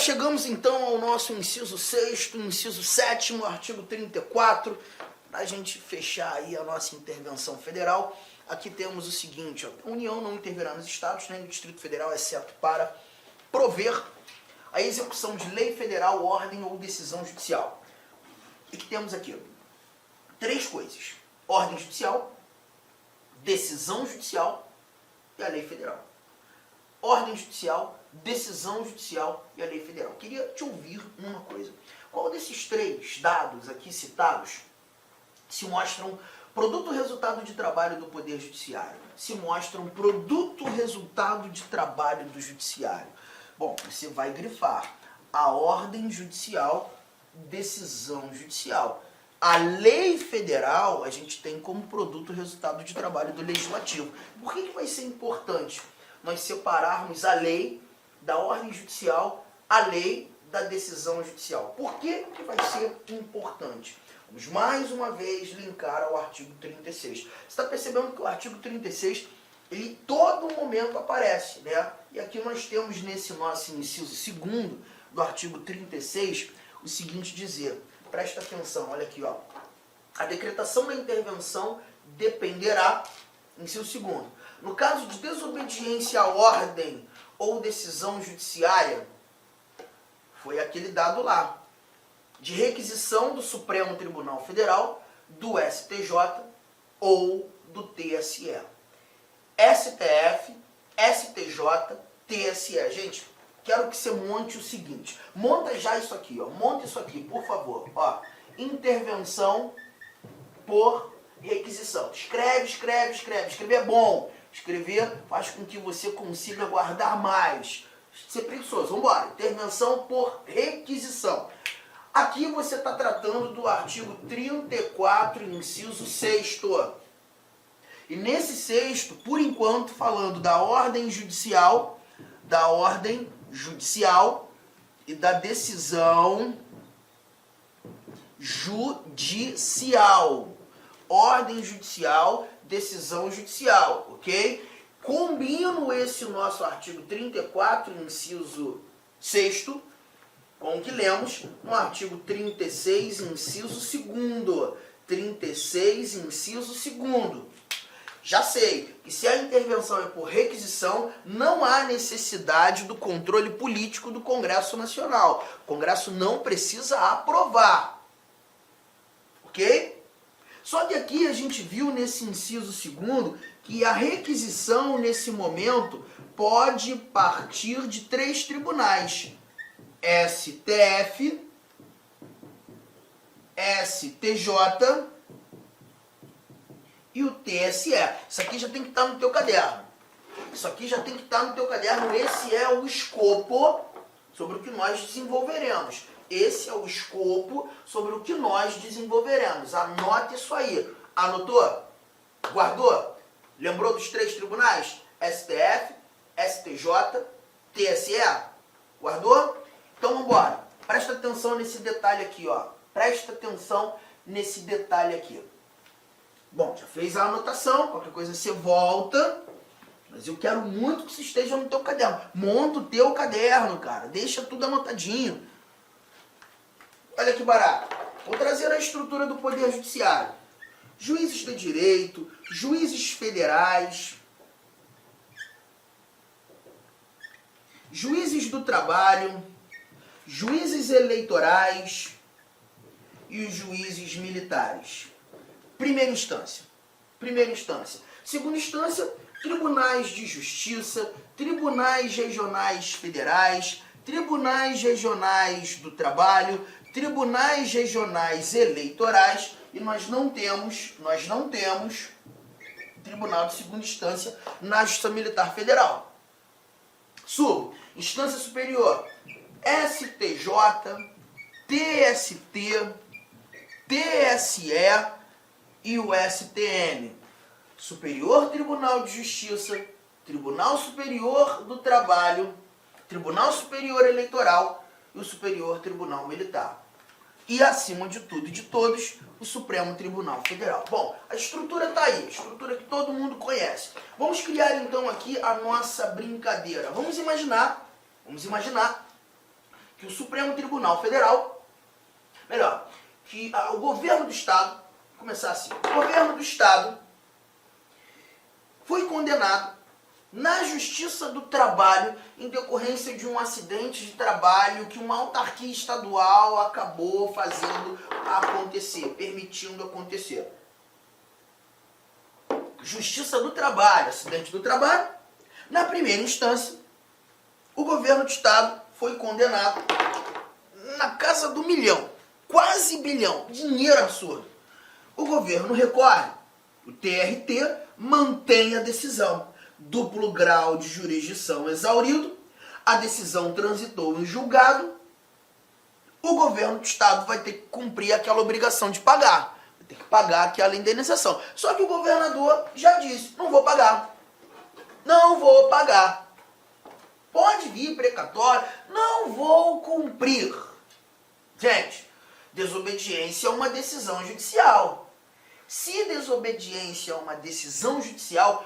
chegamos então ao nosso inciso 6º, inciso 7º, artigo 34, para a gente fechar aí a nossa intervenção federal. Aqui temos o seguinte, ó, a União não intervirá nos estados nem no Distrito Federal, exceto para prover a execução de lei federal, ordem ou decisão judicial. E que temos aqui três coisas: ordem judicial, decisão judicial e a lei federal. Ordem judicial, decisão judicial e a lei federal. Queria te ouvir uma coisa. Qual desses três dados aqui citados se mostram produto resultado de trabalho do Poder Judiciário? Se mostram produto resultado de trabalho do Judiciário? Bom, você vai grifar a ordem judicial, decisão judicial. A lei federal a gente tem como produto resultado de trabalho do Legislativo. Por que vai ser importante nós separarmos a lei da ordem judicial, a lei da decisão judicial? Por que vai ser importante? Vamos mais uma vez linkar ao artigo 36. Você está percebendo que o artigo 36, ele todo momento aparece, né? E aqui nós temos nesse nosso inciso 2º do artigo 36 o seguinte dizer, presta atenção, olha aqui, ó. A decretação da intervenção dependerá, inciso 2º, no caso de desobediência à ordem ou decisão judiciária, foi aquele dado lá, de requisição do Supremo Tribunal Federal, do STJ ou do TSE. STF, STJ, TSE. Gente, quero que você monte o seguinte. Monta já isso aqui, ó. Monta isso aqui, por favor. Ó, intervenção por requisição. Escreve, escreve, escreve. Escrever é bom. Escrever faz com que você consiga guardar mais. Ser preguiçoso. Vamos embora. Intervenção por requisição. Aqui você está tratando do artigo 34, inciso 6º. E nesse 6º, por enquanto, falando da ordem judicial e da decisão judicial. Ordem judicial, decisão judicial, ok? Combino esse nosso artigo 34, inciso 6º, com o que lemos no artigo 36, inciso 2º. 36, inciso 2º. Já sei que se a intervenção é por requisição, não há necessidade do controle político do Congresso Nacional. O Congresso não precisa aprovar. Ok? Só que aqui a gente viu nesse inciso 2º que a requisição, nesse momento, pode partir de três tribunais: STF, STJ e o TSE. Isso aqui já tem que estar no teu caderno. Isso aqui já tem que estar no teu caderno. Esse é o escopo sobre o que nós desenvolveremos. Esse é o escopo sobre o que nós desenvolveremos. Anote isso aí. Anotou? Guardou? Lembrou dos três tribunais? STF, STJ, TSE? Guardou? Então vamos embora. Presta atenção nesse detalhe aqui, ó. Presta atenção nesse detalhe aqui. Bom, já fez a anotação, qualquer coisa você volta, mas eu quero muito que você esteja no teu caderno. Monta o teu caderno, cara, deixa tudo anotadinho. Olha que barato. Vou trazer a estrutura do Poder Judiciário. Juízes do direito, juízes federais, juízes do trabalho, juízes eleitorais e os juízes militares. Primeira instância. Segunda instância, tribunais de justiça, tribunais regionais federais, tribunais regionais do trabalho, tribunais regionais eleitorais, e nós não temos tribunal de segunda instância na Justiça Militar Federal. Instância superior, STJ, TST, TSE e o STN. Superior Tribunal de Justiça, Tribunal Superior do Trabalho, Tribunal Superior Eleitoral e o Superior Tribunal Militar. E, acima de tudo e de todos, o Supremo Tribunal Federal. Bom, a estrutura está aí, a estrutura que todo mundo conhece. Vamos criar, então, aqui a nossa brincadeira. Vamos imaginar que o Supremo Tribunal Federal, melhor, que o governo do Estado, vou começar assim, o governo do Estado foi condenado na Justiça do Trabalho em decorrência de um acidente de trabalho que uma autarquia estadual acabou fazendo acontecer, permitindo acontecer. Justiça do Trabalho, acidente do trabalho. Na primeira instância, o governo do Estado foi condenado na casa do milhão, quase bilhão, dinheiro absurdo. O governo recorre, o TRT mantém a decisão. Duplo grau de jurisdição exaurido, a decisão transitou em julgado, o governo do Estado vai ter que cumprir aquela obrigação de pagar. Vai ter que pagar aquela indenização. Só que o governador já disse, não vou pagar. Não vou pagar. Pode vir precatório, não vou cumprir. Gente, desobediência é uma decisão judicial. Se desobediência é uma decisão judicial,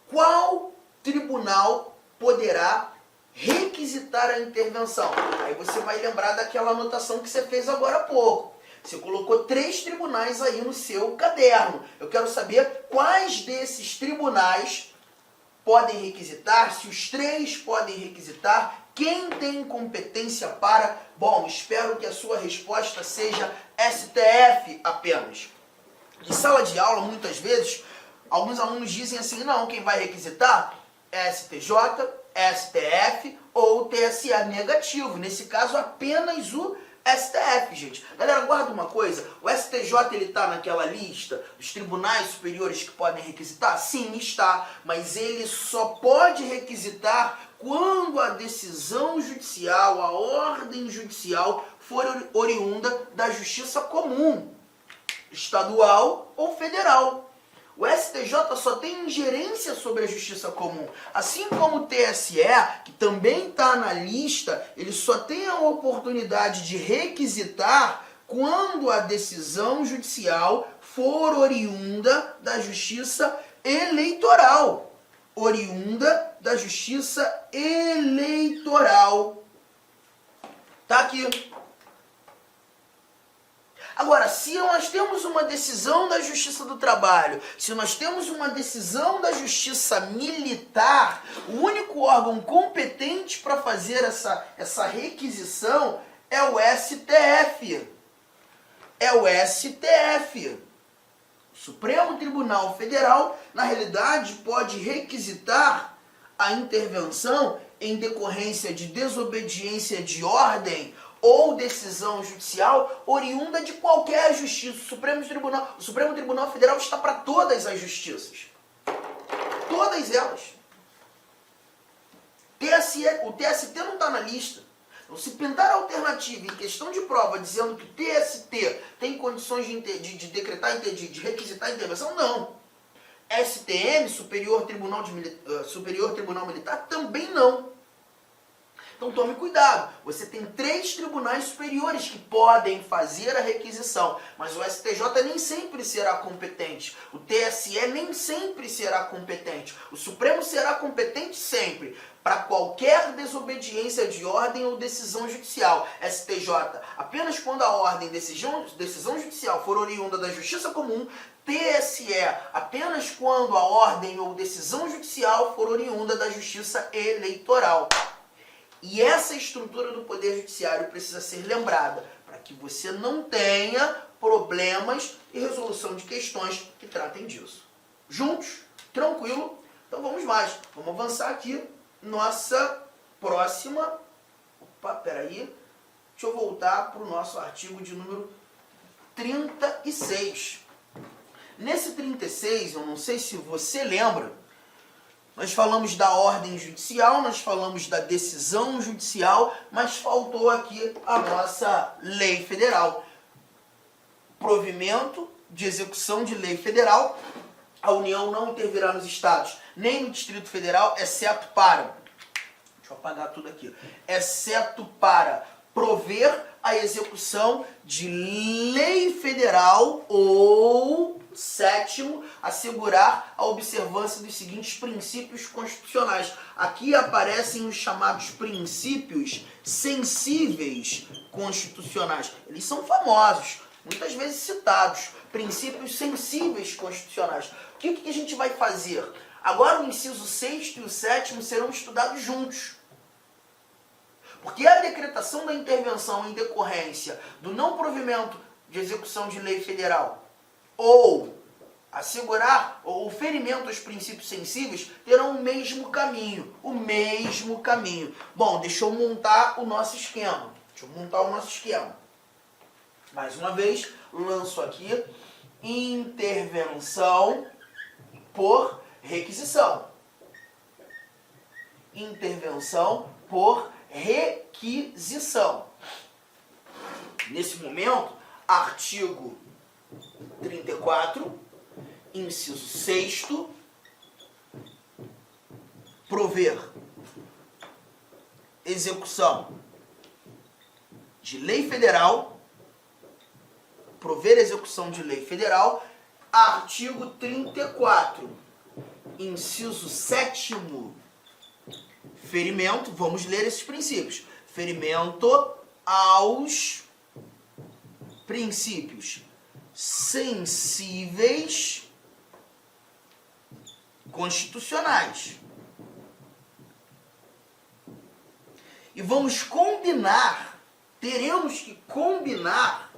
qual tribunal poderá requisitar a intervenção? Aí você vai lembrar daquela anotação que você fez agora há pouco. Você colocou 3 tribunais aí no seu caderno. Eu quero saber quais desses tribunais podem requisitar, se os 3 podem requisitar, quem tem competência para... Bom, espero que a sua resposta seja STF apenas. Em sala de aula, muitas vezes, alguns alunos dizem assim, não, quem vai requisitar é STJ, STF ou TSE negativo. Nesse caso, apenas o STF, gente. Galera, guarda uma coisa, o STJ ele está naquela lista dos tribunais superiores que podem requisitar? Sim, está, mas ele só pode requisitar quando a decisão judicial, a ordem judicial for oriunda da justiça comum, estadual ou federal. O STJ só tem ingerência sobre a justiça comum. Assim como o TSE, que também está na lista, ele só tem a oportunidade de requisitar quando a decisão judicial for oriunda da justiça eleitoral. Oriunda da justiça eleitoral. Tá aqui. Agora, se nós temos uma decisão da Justiça do Trabalho, se nós temos uma decisão da Justiça Militar, o único órgão competente para fazer essa requisição é o STF. É o STF. O Supremo Tribunal Federal, na realidade, pode requisitar a intervenção em decorrência de desobediência de ordem ou decisão judicial oriunda de qualquer justiça. O Supremo Tribunal Federal está para todas as justiças. Todas elas. O TST não está na lista. Então, se pintar a alternativa em questão de prova dizendo que o TST tem condições de decretar, de requisitar a intervenção, não. STM, Superior Tribunal Militar, também não. Então tome cuidado, você tem 3 tribunais superiores que podem fazer a requisição, mas o STJ nem sempre será competente, o TSE nem sempre será competente, o Supremo será competente sempre, para qualquer desobediência de ordem ou decisão judicial. STJ, apenas quando a ordem, decisão judicial for oriunda da justiça comum. TSE, apenas quando a ordem ou decisão judicial for oriunda da justiça eleitoral. E essa estrutura do Poder Judiciário precisa ser lembrada, para que você não tenha problemas e resolução de questões que tratem disso. Juntos? Tranquilo? Então vamos mais. Vamos avançar aqui. Nossa próxima... Opa, peraí. Deixa eu voltar para o nosso artigo de número 36. Nesse 36, eu não sei se você lembra, nós falamos da ordem judicial, nós falamos da decisão judicial, mas faltou aqui a nossa lei federal. Provimento de execução de lei federal. A União não intervirá nos estados, nem no Distrito Federal, exceto para... Deixa eu apagar tudo aqui. Exceto para prover a execução de lei federal ou 7º, assegurar a observância dos seguintes princípios constitucionais. Aqui aparecem os chamados princípios sensíveis constitucionais. Eles são famosos, muitas vezes citados. Princípios sensíveis constitucionais. O que a gente vai fazer? Agora o inciso 6º e o 7º serão estudados juntos. Porque a decretação da intervenção em decorrência do não provimento de execução de lei federal ou assegurar o ferimento aos princípios sensíveis terão o mesmo caminho. Bom, deixa eu montar o nosso esquema. Mais uma vez, lanço aqui intervenção por requisição. Nesse momento, artigo 34, inciso 6º, prover execução de lei federal, artigo 34, inciso 7º, ferimento, vamos ler esses princípios, ferimento aos princípios sensíveis constitucionais. E vamos combinar, teremos que combinar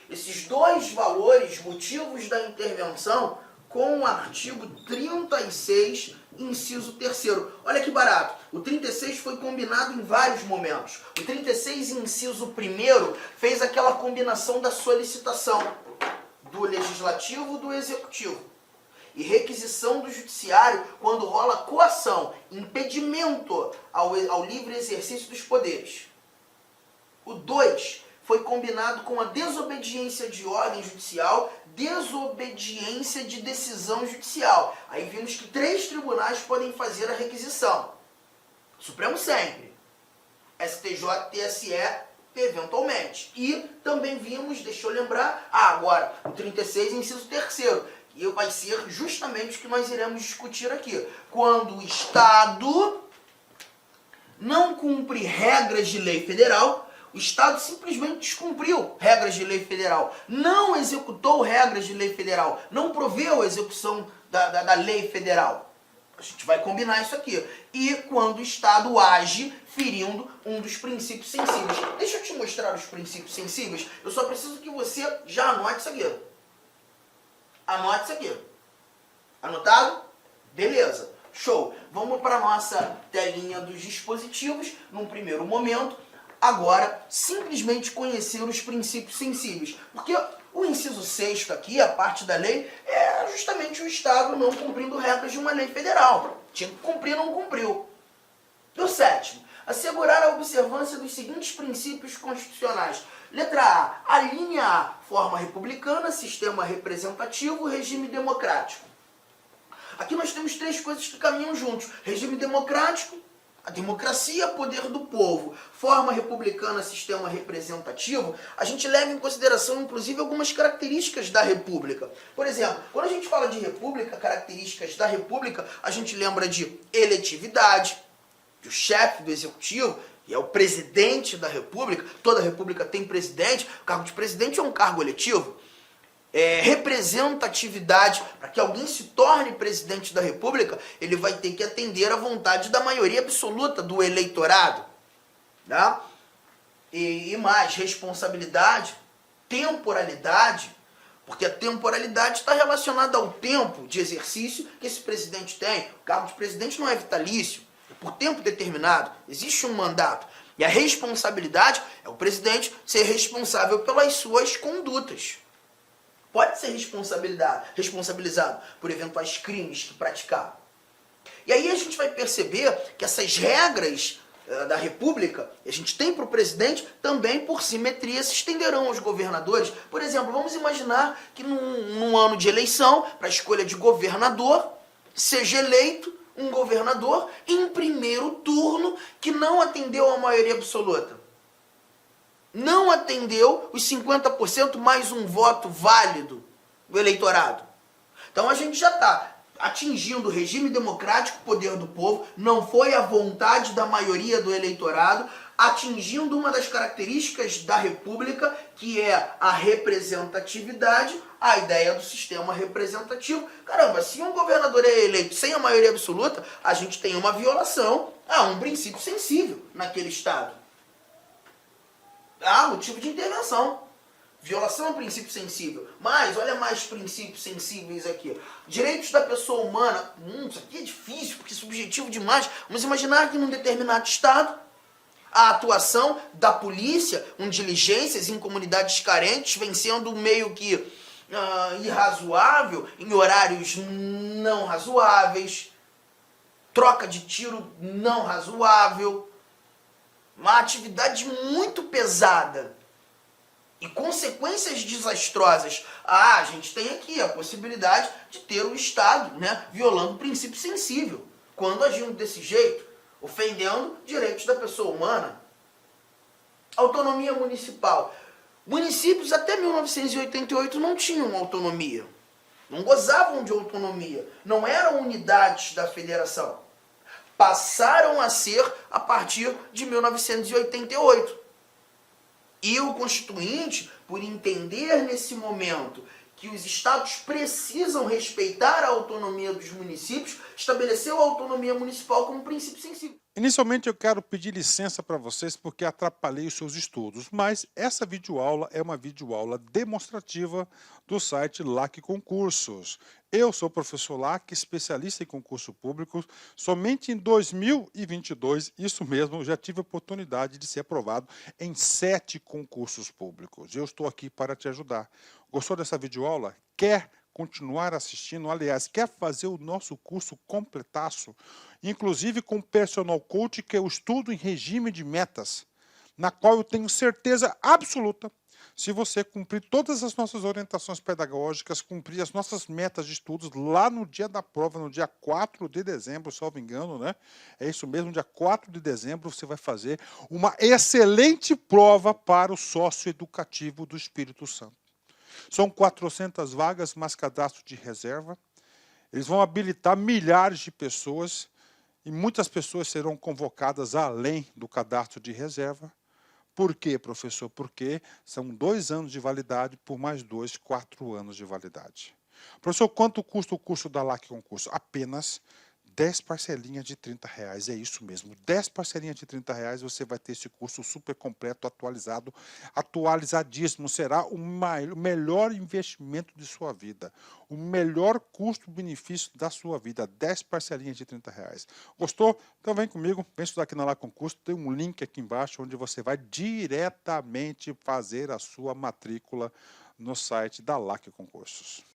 esses dois valores, motivos da intervenção, com o artigo 36, inciso 3º. Olha que barato. O 36 foi combinado em vários momentos. O 36, inciso 1º, fez aquela combinação da solicitação do legislativo do executivo e requisição do judiciário quando rola coação, impedimento ao livre exercício dos poderes. O 2 foi combinado com a desobediência de ordem judicial, desobediência de decisão judicial. Aí vimos que 3 tribunais podem fazer a requisição. Supremo sempre. STJ, TSE, eventualmente. E também vimos, deixa eu lembrar, agora, o 36, inciso 3º, que vai ser justamente o que nós iremos discutir aqui. Quando o Estado não cumpre regras de lei federal, o Estado simplesmente descumpriu regras de lei federal, não executou regras de lei federal, não proveu a execução da lei federal. A gente vai combinar isso aqui. E quando o Estado age ferindo um dos princípios sensíveis. Deixa eu te mostrar os princípios sensíveis. Eu só preciso que você já anote isso aqui. Anote isso aqui. Anotado? Beleza. Show. Vamos para a nossa telinha dos dispositivos. Num primeiro momento, agora, simplesmente conhecer os princípios sensíveis. Porque o inciso 6º aqui, a parte da lei, é justamente o Estado não cumprindo regras de uma lei federal. Tinha que cumprir, não cumpriu. E o 7º, assegurar a observância dos seguintes princípios constitucionais. Letra A, a linha A, forma republicana, sistema representativo, regime democrático. Aqui nós temos 3 coisas que caminham juntos. Regime democrático, a democracia, poder do povo, forma republicana, sistema representativo, a gente leva em consideração, inclusive, algumas características da república. Por exemplo, quando a gente fala de república, características da república, a gente lembra de eletividade, que o chefe do executivo, e é o presidente da república, toda república tem presidente, o cargo de presidente é um cargo eletivo. Representatividade, para que alguém se torne presidente da república, ele vai ter que atender à vontade da maioria absoluta do eleitorado. Tá? E mais, responsabilidade, temporalidade, porque a temporalidade está relacionada ao tempo de exercício que esse presidente tem. O cargo de presidente não é vitalício, é por tempo determinado, existe um mandato. E a responsabilidade é o presidente ser responsável pelas suas condutas. Pode ser responsabilizado por eventuais crimes que praticar. E aí a gente vai perceber que essas regras da República, a gente tem para o presidente, também por simetria se estenderão aos governadores. Por exemplo, vamos imaginar que num ano de eleição, para a escolha de governador, seja eleito um governador em primeiro turno que não atendeu à maioria absoluta. Não atendeu os 50% mais um voto válido o eleitorado. Então a gente já está atingindo o regime democrático, poder do povo, não foi a vontade da maioria do eleitorado, atingindo uma das características da república, que é a representatividade, a ideia do sistema representativo. Caramba, se um governador é eleito sem a maioria absoluta, a gente tem uma violação a um princípio sensível naquele estado. Há motivo de intervenção. Violação é um princípio sensível. Mas, olha mais princípios sensíveis aqui. Direitos da pessoa humana. Isso aqui é difícil, porque é subjetivo demais. Vamos imaginar que num determinado estado, a atuação da polícia, diligências em comunidades carentes, vem sendo meio que irrazoável, em horários não razoáveis, troca de tiro não razoável, uma atividade muito pesada e consequências desastrosas. A gente tem aqui a possibilidade de ter o Estado, violando o princípio sensível, quando agindo desse jeito, ofendendo direitos da pessoa humana. Autonomia municipal. Municípios até 1988 não tinham autonomia, não gozavam de autonomia, não eram unidades da federação. Passaram a ser a partir de 1988. E o Constituinte, por entender nesse momento que os estados precisam respeitar a autonomia dos municípios, estabeleceu a autonomia municipal como princípio sensível. Inicialmente eu quero pedir licença para vocês porque atrapalhei os seus estudos, mas essa videoaula é uma videoaula demonstrativa do site LAC Concursos. Eu sou o professor LAC, especialista em concurso público. Somente em 2022, isso mesmo, eu já tive a oportunidade de ser aprovado em 7 concursos públicos. Eu estou aqui para te ajudar. Gostou dessa videoaula? Quer continuar assistindo? Aliás, quer fazer o nosso curso completaço? Inclusive com personal coach, que eu estudo em regime de metas, na qual eu tenho certeza absoluta, se você cumprir todas as nossas orientações pedagógicas, cumprir as nossas metas de estudos lá no dia da prova, no dia 4 de dezembro, salvo engano, É isso mesmo, dia 4 de dezembro você vai fazer uma excelente prova para o socioeducativo do Espírito Santo. São 400 vagas, mas cadastro de reserva. Eles vão habilitar milhares de pessoas e muitas pessoas serão convocadas além do cadastro de reserva. Por quê, professor? Porque são 2 anos de validade por mais 2, 4 anos de validade. Professor, quanto custa o curso da LAC Concurso? Apenas 10 parcelinhas de R$30, é isso mesmo, 10 parcelinhas de R$30 você vai ter esse curso super completo, atualizado, atualizadíssimo, será o melhor investimento de sua vida, o melhor custo-benefício da sua vida, 10 parcelinhas de R$30. Gostou? Então vem comigo, vem estudar aqui na LAC Concurso, tem um link aqui embaixo onde você vai diretamente fazer a sua matrícula no site da LAC Concursos.